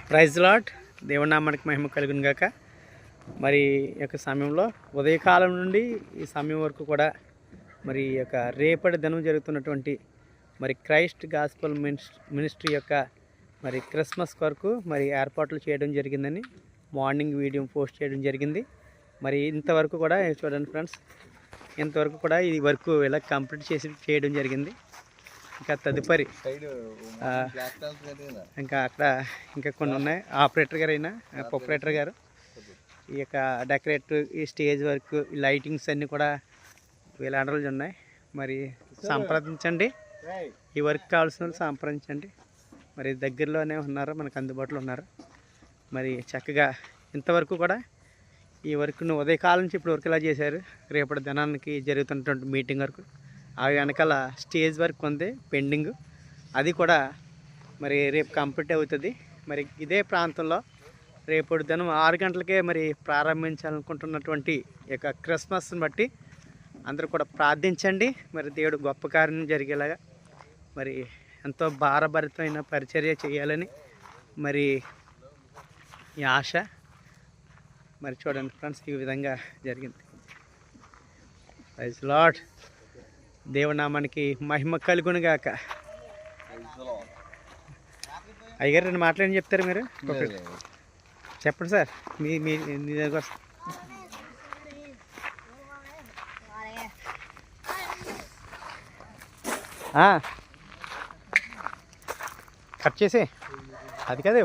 Praise lot దేవుని నామానికి మహిమ కలుగును గాక. మరి ఈ యొక్క సమయంలో ఉదయకాలం నుండి ఈ సమయం వరకు కూడా మరి ఈ యొక్క రేపటి దినం జరుగుతున్నటువంటి మరి క్రైస్ట్ గాస్పల్ మినిస్ట్రీ యొక్క మరి క్రిస్మస్ కొరకు మరి ఏర్పాట్లు చేయడం జరిగిందని మార్నింగ్ వీడియో పోస్ట్ చేయడం జరిగింది. మరి ఇంతవరకు కూడా చూడండి ఫ్రెండ్స్, ఇంతవరకు కూడా ఈ వర్క్ ఇలా కంప్లీట్ చేయడం జరిగింది. ఇంకా తదుపరి ఇంకా అక్కడ ఇంకా కొన్ని ఉన్నాయి. ఆపరేటర్ గారు అయినా ఆపరేటర్ గారు ఈ యొక్క డెకరేట్ ఈ స్టేజ్ వర్క్ ఈ లైటింగ్స్ అన్నీ కూడా వీళ్ళ అండర్లు ఉన్నాయి. మరి సంప్రదించండి, ఈ వర్క్ కావాల్సిన వాళ్ళు సంప్రదించండి. మరి దగ్గరలోనే ఉన్నారు, మనకు అందుబాటులో ఉన్నారు. మరి చక్కగా ఇంతవరకు కూడా ఈ వర్క్ను ఉదయకాలం నుంచి ఇప్పుడు వరకు ఇలా చేశారు. రేపటి దినానికి జరుగుతున్నటువంటి మీటింగ్ వరకు ఆ వెనకాల స్టేజ్ వర్క్ ఉంది పెండింగ్, అది కూడా మరి రేపు కంప్లీట్ అవుతుంది. మరి ఇదే ప్రాంతంలో రేపటి దినం 6 గంటలకే మరి ప్రారంభించాలనుకుంటున్నటువంటి ఈ యొక్క క్రిస్మస్ని బట్టి అందరూ కూడా ప్రార్థించండి. మరి దేవుడు గొప్ప కార్యం జరిగేలాగా మరి ఎంతో భారభరితమైన పరిచర్య చేయాలని మరి ఈ ఆశ. మరి చూడండి ఫ్రెండ్స్, ఈ విధంగా జరిగింది. ప్రైజ్ లార్డ్, దేవునామానికి మహిమ కలుగును గాక. అయ్యగారు 2 మాటలు చెప్తారు మీరు? చెప్పండి సార్, మీ దగ్గర కట్ చేసి అది కదా